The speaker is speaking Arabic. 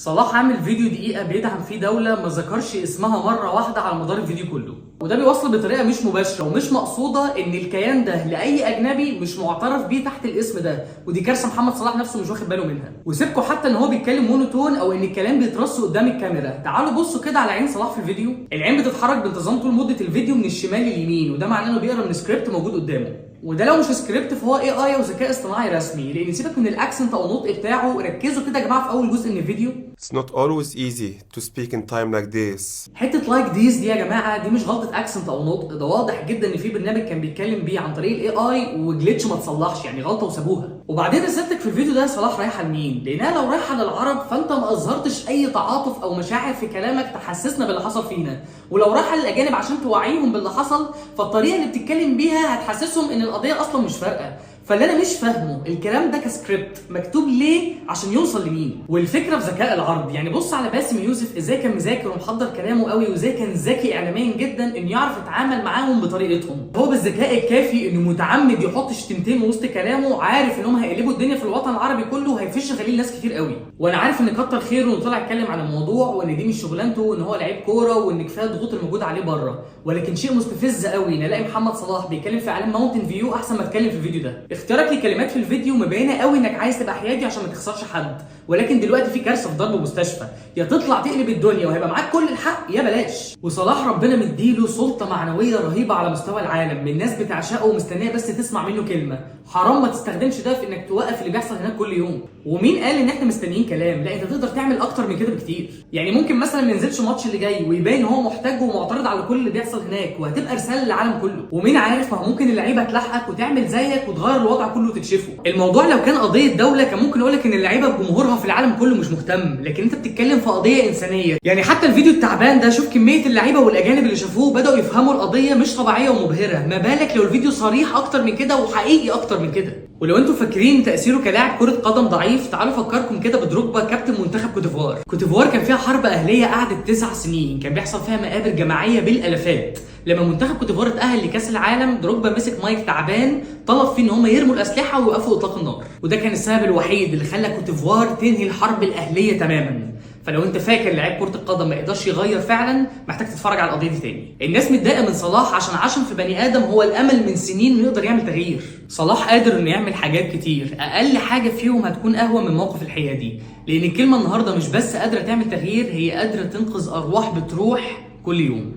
صلاح عامل فيديو دقيقة بيدعم فيه دولة ما ذكرش اسمها مرة واحدة على مدار الفيديو كله، وده بيوصل بطريقة مش مباشرة ومش مقصودة ان الكيان ده لأي أجنبي مش معترف بيه تحت الاسم ده، ودي كارثة محمد صلاح نفسه مش واخد باله منها. وسيبكوا حتى ان هو بيتكلم مونوتون او ان الكلام بيترص قدام الكاميرا، تعالوا بصوا كده على عين صلاح في الفيديو. العين بتتحرك بانتظام طول مدة الفيديو من الشمال لليمين، وده معناه انه بيقرا من سكريبت موجود قدامه. وده لو مش سكريبت فهو اي وذكاء اصطناعي رسمي، لان سيبك من الاكسنت او النطق بتاعه. ركزوا كده يا جماعه في اول جزء من الفيديو. It's not always easy to speak in time like this. حته لايك ديز دي يا جماعه دي مش غلطه اكسنت او نطق، ده واضح جدا ان في برنامج كان بيتكلم بيه عن طريق الاي وجليتش ما تصلحش، يعني غلطه وسابوها. وبعدين رسالتك في الفيديو ده صلاح رايحه لمين؟ لانها لو رايحه للعرب فانت ما اظهرتش اي تعاطف او مشاعر في كلامك تحسسنا باللي حصل فينا، ولو رايحه للاجانب عشان توعيهم باللي حصل فالطريقه اللي بتتكلم بيها هتحسسهم ان القضيه اصلا مش فارقه. فاللي انا مش فاهمه الكلام ده كسكريبت مكتوب ليه عشان يوصل لمين؟ والفكره في ذكاء العرض، يعني بص على باسم يوسف ازاي كان مذاكر ومحضر كلامه قوي، وازاي كان ذكي اعلاميا جدا انه يعرف يتعامل معاهم بطريقتهم. هو بالذكاء الكافي انه متعمد يحط شتيمتين وسط كلامه، عارف انهم هيقلبوا الدنيا في الوطن العربي كله وهيفش غليل ناس كتير قوي. وانا عارف ان كتر خيره انه طلع يتكلم عن الموضوع وان دي مش شغلانته وان هو لعيب كوره وان كفايه الضغوط الموجوده عليه بره، ولكن شيء مستفز قوي ان الاقي محمد صلاح بيتكلم في اعلان ماونتن فيو احسن ما اتكلم في الفيديو ده. اختيارك لكلمات في الفيديو مبينه قوي انك عايز تبقى حيادي عشان ما تخسرش حد، ولكن دلوقتي في كارثه في ضرب مستشفى، يا تطلع تقلب الدنيا وهيبقى معاك كل الحق يا بلاش. وصلاح ربنا مديله سلطه معنويه رهيبه على مستوى العالم، من الناس بتعشقه ومستنيه بس تسمع منه كلمه. حرام ما تستخدمش ده في انك توقف اللي بيحصل هناك كل يوم. ومين قال ان احنا مستنيين كلام؟ لا، انت تقدر تعمل اكتر من كده بكتير. يعني ممكن مثلا ما ينزلش الماتش اللي جاي ويبان ان هو محتاج ومعترض على كل اللي بيحصل هناك، وهتبقى رساله للعالم كله. ومين عارف، ما هو ممكن اللعيبه تلحقك وتعمل زيك وتغير الوضع كله وتكشفه. الموضوع لو كان قضيه دوله كان ممكن اقول لك ان اللعيبه بجمهورها في العالم كله مش مهتم، لكن انت بتتكلم في قضيه انسانيه. يعني حتى الفيديو التعبان ده شوف كميه اللعيبه والاجانب اللي شافوه بداوا يفهموا القضيه مش طبيعيه ومبهره، ما بالك لو الفيديو صريح اكتر من كده وحقيقي اكتر من كده. ولو انتوا فاكرين تاثيره كلاعب كره قدم ضعيف، تعالوا فكركم كده بدروجبا كابتن منتخب كوتيفوار. كوتيفوار كان فيها حرب اهليه قعدت 9 سنين، كان بيحصل فيها مقابر جماعيه بالالافات. لما منتخب كوتيفوار اتاهل لكاس العالم، دروجبا مسك مايك تعبان طلب فيه ان هم يرموا الاسلحه ويوقفوا اطلاق النار، وده كان السبب الوحيد اللي خلى كوتيفوار تنهي الحرب الاهليه تماما. فلو انت فاكر لعيب كره القدم ما يقدرش يغير فعلا، محتاج تتفرج على القضيه دي تاني. الناس متضايقه من صلاح عشان عشم في بني ادم هو الامل من سنين انه يقدر يعمل تغيير. صلاح قادر انه يعمل حاجات كتير، اقل حاجه فيهم هتكون اهون من موقف الحيادي، لان الكلمه النهارده مش بس قادره تعمل تغيير، هي قادره تنقذ ارواح بتروح كل يوم.